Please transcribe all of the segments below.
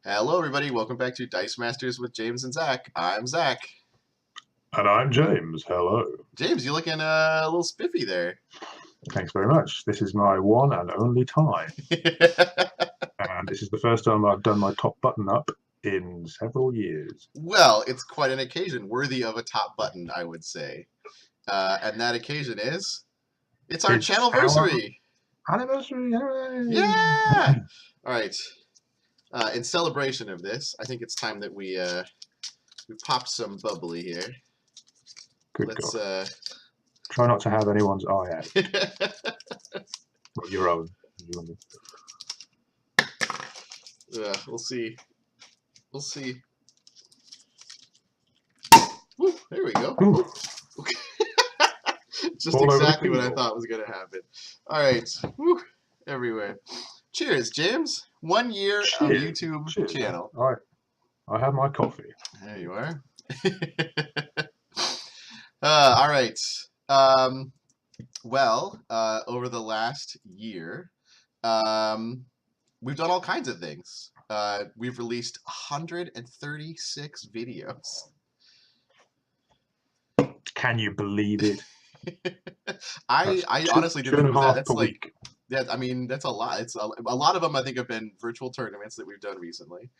Hello, everybody. Welcome back to Dice Masters with James and Zach. I'm Zach. And I'm James. Hello. James, you're looking a little spiffy there. Thanks very much. This is my one and only time. And this is the first time I've done my top button up in several years. Well, it's quite an occasion worthy of a top button, I would say. And that occasion is it's our channelversary. Anniversary. Hooray! Yeah! All right. In celebration of this, I think it's time that we pop some bubbly here. Good Let's God. Try not to have anyone's eye out. Well, your own. We'll see. We'll see. Woo, there we go. Just All exactly what I thought was going to happen. All right. Woo, everywhere. Cheers, James. 1 year of YouTube channel. All right. I have my coffee. There you are. All right. Over the last year, we've done all kinds of things. We've released 136 videos. Can you believe it? I honestly didn't think it was that. That's like, week. Yeah, I mean, that's a lot. It's a lot of them, I think, have been virtual tournaments that we've done recently.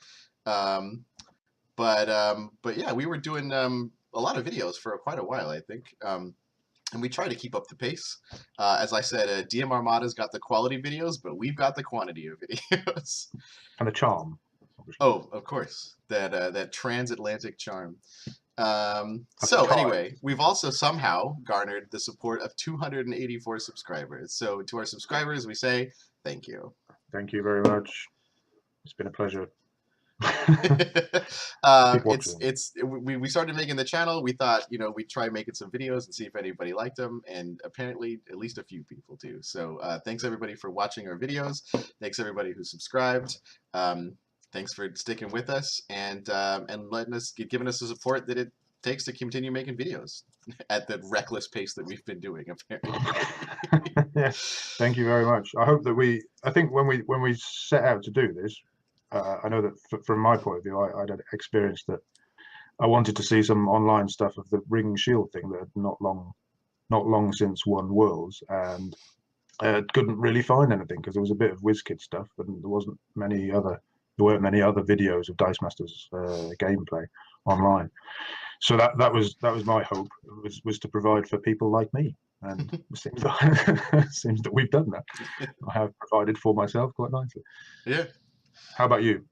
But yeah, we were doing a lot of videos for quite a while, I think. And we try to keep up the pace. As I said, DM Armada's got the quality videos, but we've got the quantity of videos. And the charm. Obviously. Oh, of course. That transatlantic charm. Anyway, we've also somehow garnered the support of 284 subscribers. So to our subscribers, we say thank you. Thank you very much. It's been a pleasure. We started making the channel. We thought, we'd try making some videos and see if anybody liked them, and apparently at least a few people do. So thanks everybody for watching our videos. Thanks everybody who subscribed. Thanks for sticking with us and giving us the support that it takes to continue making videos at the reckless pace that we've been doing, apparently. Yes, thank you very much. I hope that I think when we set out to do this, I know that from my point of view, I'd experienced that I wanted to see some online stuff of the Ring Shield thing that had not long since won Worlds, and couldn't really find anything because there was a bit of WizKid stuff, and there weren't many other videos of Dice Masters gameplay online. So that was my hope, was to provide for people like me, and it seems that we've done that. I have provided for myself quite nicely. Yeah. How about you?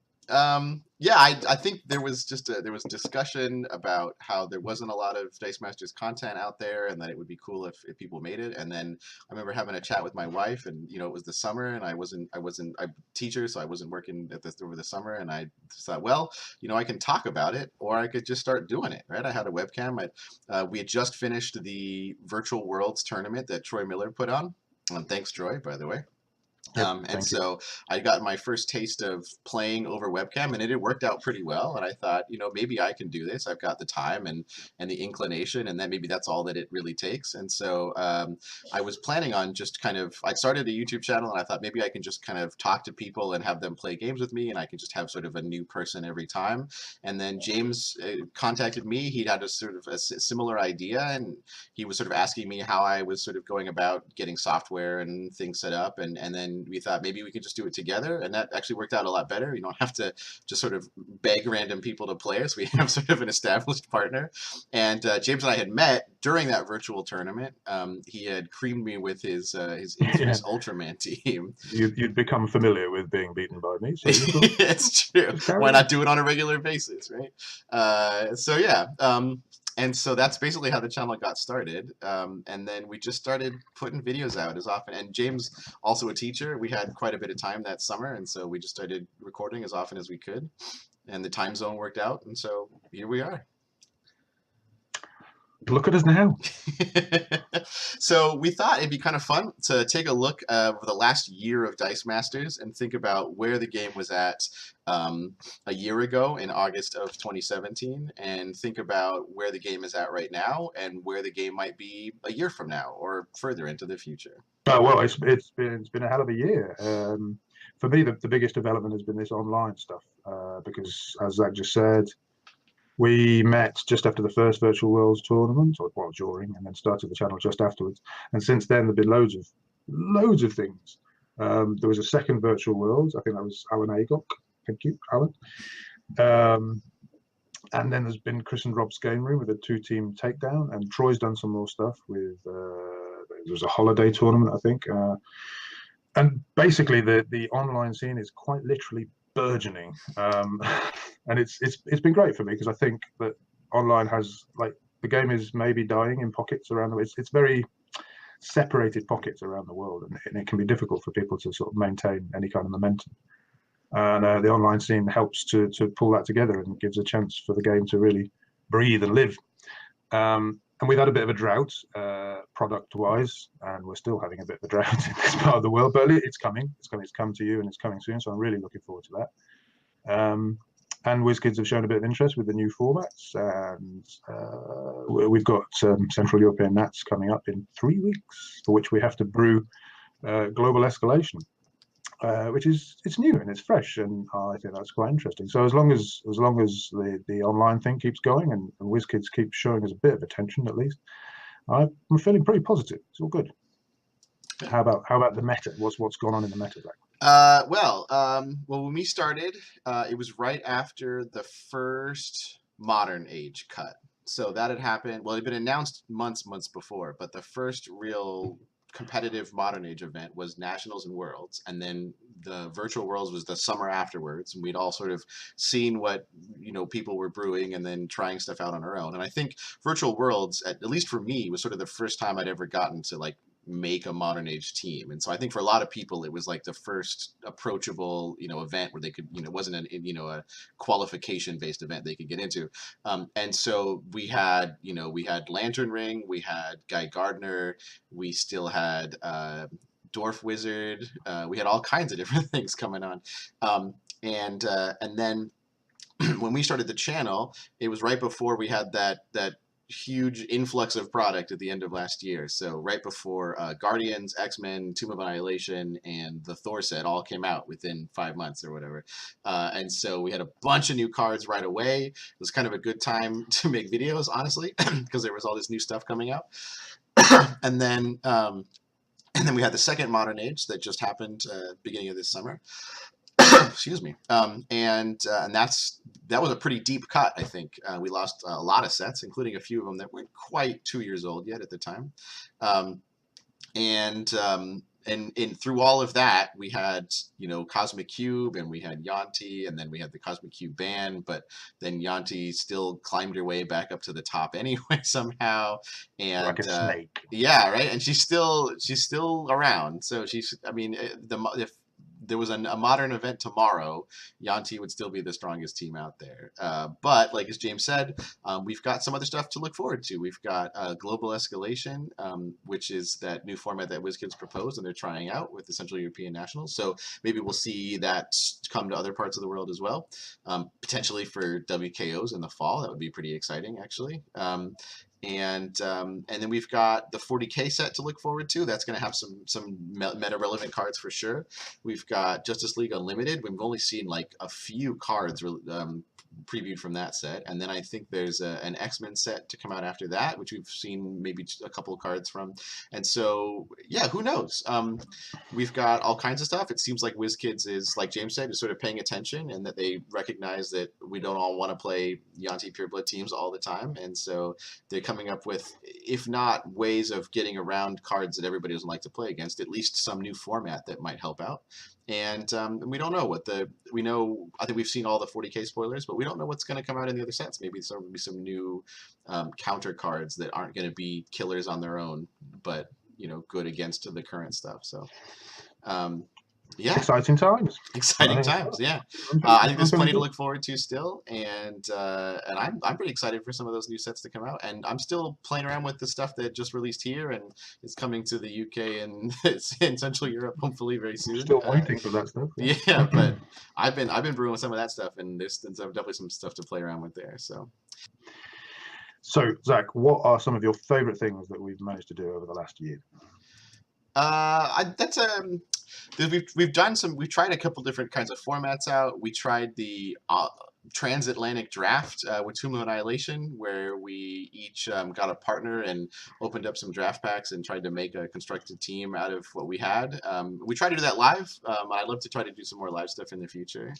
Yeah, I think there was discussion about how there wasn't a lot of Dice Masters content out there, and that it would be cool if people made it. And then I remember having a chat with my wife, and it was the summer, and I'm a teacher, so I wasn't working over the summer, and I thought, well, I can talk about it, or I could just start doing it. Right? I had a webcam. We had just finished the Virtual Worlds tournament that Troy Miller put on. Thanks, Troy, by the way. So I got my first taste of playing over webcam, and it had worked out pretty well. And I thought, maybe I can do this. I've got the time and the inclination, and then maybe that's all that it really takes. And so I was planning on just I started a YouTube channel, and I thought maybe I can just kind of talk to people and have them play games with me, and I can just have sort of a new person every time. And then James contacted me. He had a sort of a similar idea, and he was sort of asking me how I was sort of going about getting software and things set up, and then we thought maybe we could just do it together, and that actually worked out a lot better. You don't have to just sort of beg random people to play us. We have sort of an established partner, and James and I had met during that virtual tournament. He had creamed me with his infamous Ultraman team. You'd become familiar with being beaten by me, so it's true. Why not do it on a regular basis, right? So yeah. And so that's basically how the channel got started. And then we just started putting videos out as often. And James, also a teacher, we had quite a bit of time that summer. And so we just started recording as often as we could. And the time zone worked out. And so here we are. Look at us now. So we thought it'd be kind of fun to take a look over the last year of Dice Masters and think about where the game was at a year ago in August of 2017, and think about where the game is at right now and where the game might be a year from now or further into the future. Oh, well, it's been a hell of a year. for me, the biggest development has been this online stuff, because as Zach just said, we met just after the first Virtual Worlds tournament, or well, during, and then started the channel just afterwards. And since then, there've been loads of things. There was a second Virtual Worlds. I think that was Alan Agok. Thank you, Alan. And then there's been Chris and Rob's Game Room with a 2-team takedown, and Troy's done some more stuff with. There was a holiday tournament, I think. And basically, the online scene is quite literally burgeoning, and it's been great for me, because I think that online has, like, the game is maybe dying in pockets around the world. It's very separated pockets around the world, and it can be difficult for people to sort of maintain any kind of momentum. And the online scene helps to pull that together and gives a chance for the game to really breathe and live. And we've had a bit of a drought product-wise, and we're still having a bit of a drought in this part of the world, but it's coming. It's come to you, and it's coming soon, so I'm really looking forward to that. And WizKids have shown a bit of interest with the new formats, and we've got Central European Nats coming up in 3 weeks, for which we have to brew Global Escalation, which it's new and it's fresh, and I think that's quite interesting. So as long as the online thing keeps going, and WizKids keeps showing us a bit of attention, at least, I'm feeling pretty positive. It's all good. How about the meta? What's gone on in the meta, Zach? Well, when we started, it was right after the first Modern Age cut. So that had happened. Well, it had been announced months before, but the first real competitive Modern Age event was Nationals and Worlds, and then the Virtual Worlds was the summer afterwards, and we'd all sort of seen what people were brewing and then trying stuff out on our own. And I think Virtual Worlds, at least for me, was sort of the first time I'd ever gotten to like make a Modern Age team. And so I think for a lot of people it was like the first approachable event where they could wasn't a qualification based event they could get into. And so we had Lantern Ring, we had Guy Gardner, we still had Dwarf Wizard, we had all kinds of different things coming on, and then when we started the channel, it was right before we had that huge influx of product at the end of last year. So right before Guardians, X-Men, Tomb of Annihilation, and the Thor set all came out within 5 months or whatever. And so we had a bunch of new cards right away. It was kind of a good time to make videos, honestly, because there was all this new stuff coming out. And then we had the second Modern Age that just happened beginning of this summer. Excuse me. And that was a pretty deep cut, I think. We lost a lot of sets, including a few of them that weren't quite 2 years old yet at the time. And through all of that, we had, Cosmic Cube, and we had Yanti, and then we had the Cosmic Cube ban, but then Yanti still climbed her way back up to the top anyway somehow. And like a snake. Yeah, right. And she's still around. So if there was a modern event tomorrow, Yanti would still be the strongest team out there. But like as James said, we've got some other stuff to look forward to. We've got Global Escalation, which is that new format that WizKids proposed and they're trying out with the Central European Nationals. So maybe we'll see that come to other parts of the world as well, potentially for WKOs in the fall. That would be pretty exciting, actually. And then we've got the 40K set to look forward to. That's going to have some meta relevant cards for sure. We've got Justice League Unlimited. We've only seen like a few cards previewed from that set, and then I think there's an X-Men set to come out after that, which we've seen maybe a couple of cards from. And so yeah, who knows? We've got all kinds of stuff. It seems like WizKids is, like James said, is sort of paying attention, and that they recognize that we don't all want to play Yanti Pureblood teams all the time, and so they're coming up with, if not ways of getting around cards that everybody doesn't like to play against, at least some new format that might help out. And we don't know I think we've seen all the 40K spoilers, but we don't know what's going to come out in the other sets. Maybe there will be some new counter cards that aren't going to be killers on their own, but good against the current stuff. So yeah, exciting times. Yeah. I think there's plenty to look forward to still, and I'm pretty excited for some of those new sets to come out. And I'm still playing around with the stuff that just released here and is coming to the UK and in Central Europe hopefully very soon. Still waiting for that stuff. Yeah, but I've been brewing some of that stuff, and there's definitely some stuff to play around with there. So Zach, what are some of your favorite things that we've managed to do over the last year? we've done some. We've tried a couple different kinds of formats out. We tried the transatlantic draft with Tomb of Annihilation, where we each got a partner and opened up some draft packs and tried to make a constructed team out of what we had. We tried to do that live. I'd love to try to do some more live stuff in the future.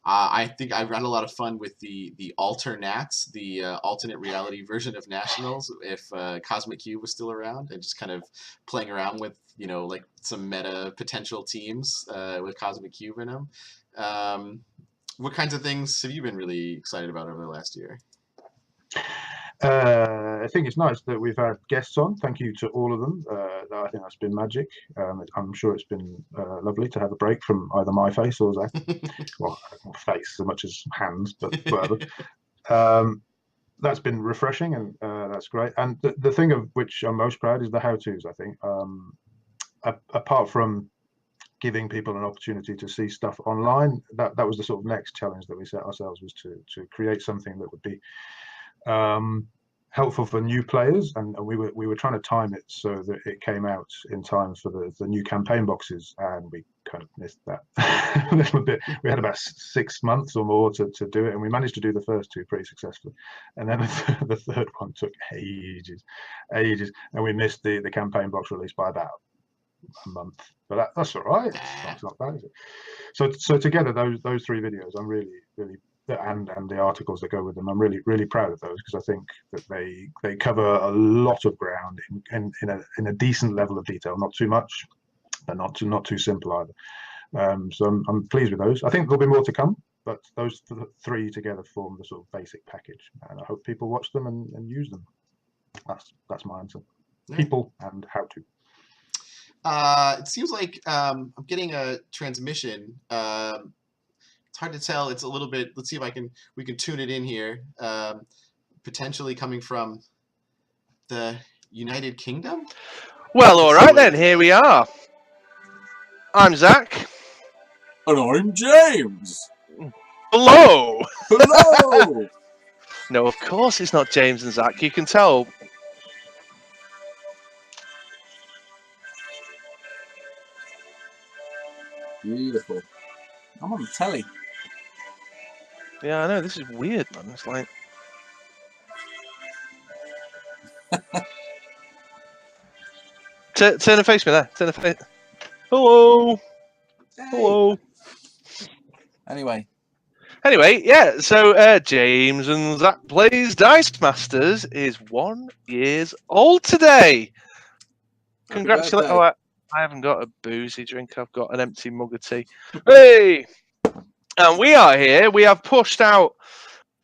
I think I've had a lot of fun with the Alternats, the alternate reality version of Nationals, if Cosmic Cube was still around, and just kind of playing around with, you know, like some meta potential teams with Cosmic Cube in them. What kinds of things have you been really excited about over the last year? I think it's nice that we've had guests on. Thank you to all of them. I think that's been magic. I'm sure it's been lovely to have a break from either my face or Zach. Well, not face so much as hands, but whatever. That's been refreshing, and that's great. And the thing of which I'm most proud is the how-tos, I think. Apart from giving people an opportunity to see stuff online, that was the sort of next challenge that we set ourselves, was to create something that would be helpful for new players, and we were trying to time it so that it came out in time for the new campaign boxes, and we kind of missed that a little bit. We had about 6 months or more to do it, and we managed to do the first two pretty successfully, and then the third one took ages, and we missed the campaign box release by about a month, but that's all right. It's not bad, is it? So together, those 3 videos, I'm really and the articles that go with them, I'm really proud of those, because I think that they cover a lot of ground in a decent level of detail, not too much, but not too simple either. So I'm pleased with those. I think there'll be more to come, but those 3 together form the sort of basic package, and I hope people watch them and use them. That's my answer. Yeah. People and how to. It seems like I'm getting a transmission. It's hard to tell. It's a little bit. Let's see if we can tune it in here. Potentially coming from the United Kingdom. Well, all right then. Here we are. I'm Zach. And I'm James. Hello. Hello. No, of course it's not James and Zach. You can tell. Beautiful. I'm on the telly. Yeah, I know. This is weird, man. It's like... turn and face me there. Turn and face... Hello. Hey. Hello. Anyway, yeah. So James and Zach Plays Dice Masters is 1 year old today. Congratulations. Oh, I haven't got a boozy drink. I've got an empty mug of tea. Hey! And we are here. We have pushed out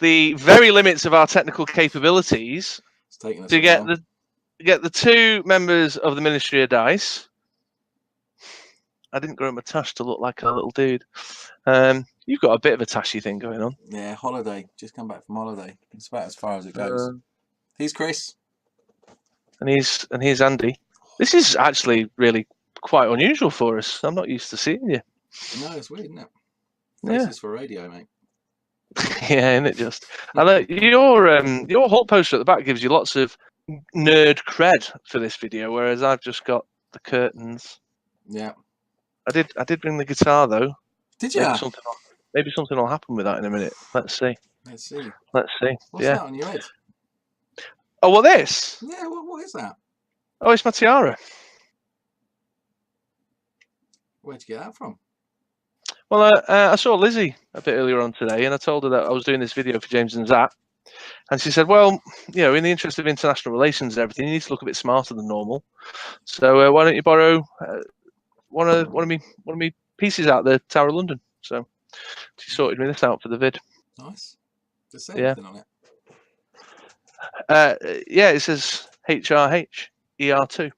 the very limits of our technical capabilities to get the 2 members of the Ministry of Dice. I didn't grow my tash to look like a little dude. You've got a bit of a tashy thing going on. Yeah, holiday. Just come back from holiday. It's about as far as it goes. He's Chris. And he's Andy. This is actually really quite unusual for us. I'm not used to seeing you. No, it's weird, isn't it? Yeah. This is for radio, mate. Yeah, isn't it just? Your whole poster at the back gives you lots of nerd cred for this video, whereas I've just got the curtains. Yeah. I did bring the guitar though. Did you? Maybe something will happen with that in a minute. Let's see. What's Yeah. that on your head? Oh, what this? Yeah, what is that? Oh, it's my tiara. Where'd you get that from? Well, I saw Lizzie a bit earlier on today, and I told her that I was doing this video for James and Zach. And she said, well, you know, in the interest of international relations and everything, you need to look a bit smarter than normal. So why don't you borrow one of me pieces out of the Tower of London? So she sorted me this out for the vid. Nice. Does it say anything on it? Yeah, it says HRH ER2.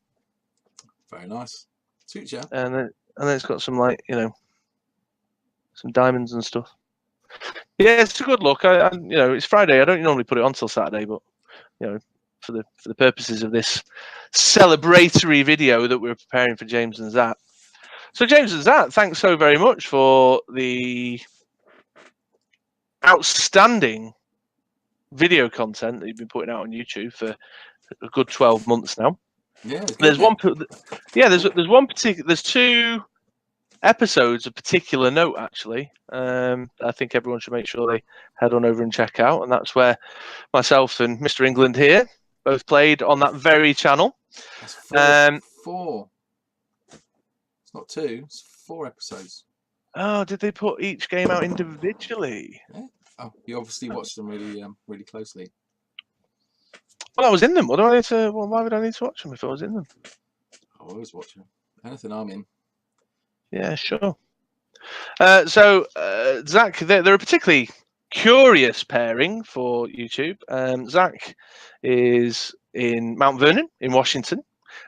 Very nice. Suits you. And then it's got some, like, you know, some diamonds and stuff. Yeah, it's a good look. I you know, it's Friday. I don't normally put it on till Saturday, but you know, for the purposes of this celebratory video that we're preparing for James and Zach. So James and Zach, thanks so very much for the outstanding video content that you've been putting out on YouTube for a good 12 months now. Yeah. There's one. Yeah, there's one particular. There's 2 episodes of particular note, actually. I think everyone should make sure they head on over and check out, and that's where myself and Mr. England here both played on that very channel. That's four. It's not 2. It's 4 episodes. Oh, did they put each game out individually? Yeah. Oh, you obviously watched them really closely. Well, I was in them. What do I need to? Well, why would I need to watch them if I was in them? I always watch them. Anything I'm in. Yeah, sure. So, Zach, they're a particularly curious pairing for YouTube. Zach is in Mount Vernon in Washington,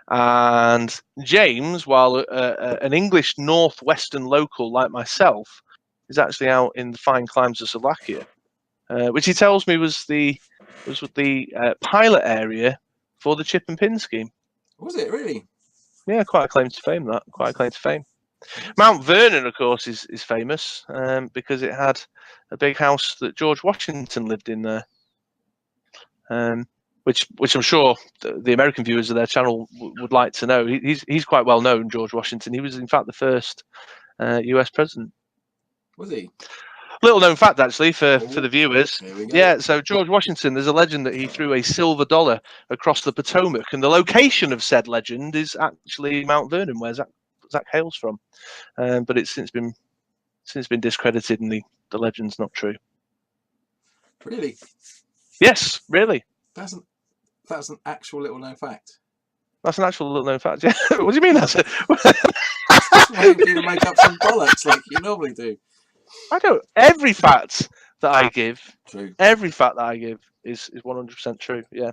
and James, while an English northwestern local like myself, is actually out in the fine climes of Slovakia, which he tells me was the pilot area for the chip and pin scheme. Was it really? Yeah, quite a claim to fame. That quite a claim to fame. Mount Vernon, of course, is famous because it had a big house that George Washington lived in there, which I'm sure the American viewers of their channel would like to know. He's quite well known, George Washington. He was, in fact, the first U.S. president. Was he? Little known fact, actually, for the viewers. Here we go. Yeah, so George Washington, there's a legend that he threw a silver dollar across the Potomac, and the location of said legend is actually Mount Vernon, where Zach hails from. But it's since been discredited, and the legend's not true. Really? Yes, really. That's an actual little known fact. That's an actual little known fact. Yeah. What do you mean that's it? Waiting for you to make up some bollocks like you normally do. I don't. Every fact that I give, True. every fact that I give is 100% true. Yeah.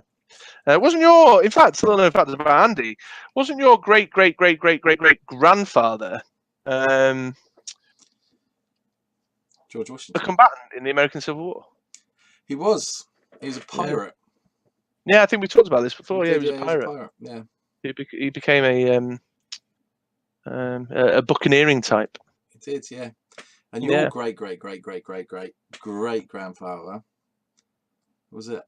Wasn't your, in fact, little known fact about Andy, wasn't your great grandfather George a Washington. combatant in the American Civil War? He was. He was a pirate. Yeah, I think we talked about this before. He Yeah, did, he was a pirate. Yeah. He became a buccaneering type. He did, yeah. And your great grandfather was a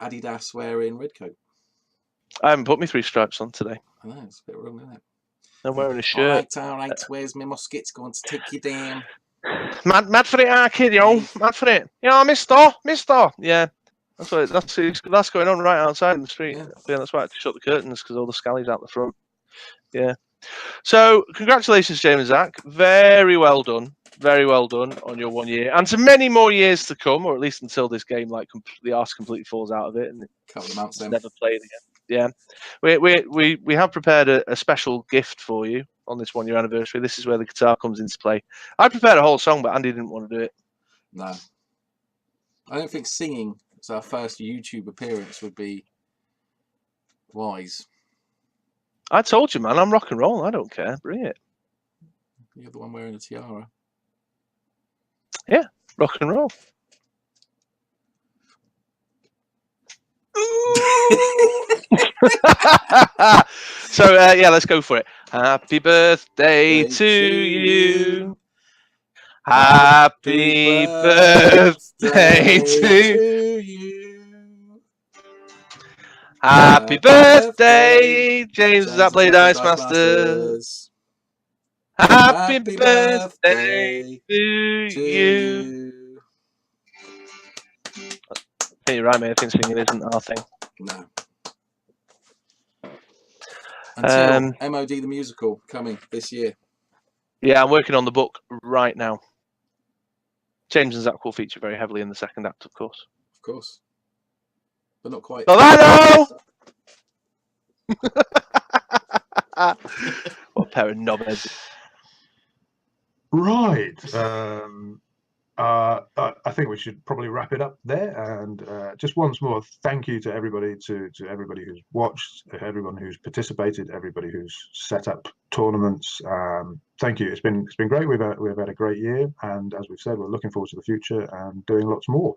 Adidas wearing red coat. I haven't put my 3 stripes on today. I know, it's a bit wrong, isn't it? I'm wearing a shirt. All right. Where's my muskets going to take you down? Mad for it, kid, yo. Mad for it. Yeah, mister. Yeah. That's going on right outside in the street. Yeah. That's why I had to shut the curtains, because all the scallies out the front. Yeah. So, congratulations, James and Zach. Very well done. Very well done on your 1 year, and to many more years to come, or at least until this game, like, the arse completely falls out of it and Couple of months then. never played again. Yeah, we have prepared a special gift for you on this 1 year anniversary. This is where the guitar comes into play. I prepared a whole song, but Andy didn't want to do it. No, I don't think singing as our first YouTube appearance would be wise. I told you, man, I'm rock and roll. I don't care. Bring it. You're the one wearing a tiara. Yeah, rock and roll. So yeah, let's go for it. Happy birthday to you. Happy birthday to you. Happy birthday, James that play Dice Masters. Happy birthday to you. I think you're right, mate. I think singing isn't our thing. No. Until MOD the musical coming this year. Yeah, I'm working on the book right now. James and Zach will feature very heavily in the second act, of course. Of course. But not quite. What a pair of knobheads. Right. I think we should probably wrap it up there. And just once more, thank you to everybody, to everybody who's watched, everyone who's participated, everybody who's set up tournaments. Thank you. It's been great. We've had a great year, and as we've said, we're looking forward to the future and doing lots more.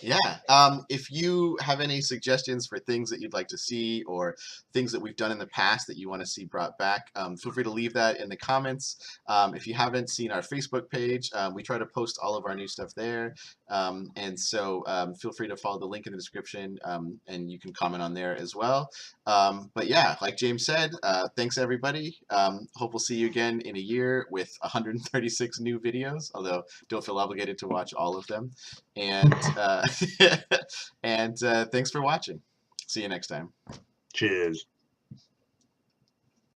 Yeah. If you have any suggestions for things that you'd like to see or things that we've done in the past that you want to see brought back, feel free to leave that in the comments. If you haven't seen our Facebook page, we try to post all of our new stuff there. And so feel free to follow the link in the description and you can comment on there as well. But yeah, like James said, thanks everybody. Hope we'll see you again in a year with 136 new videos, although don't feel obligated to watch all of them. And and thanks for watching. See you next time. Cheers.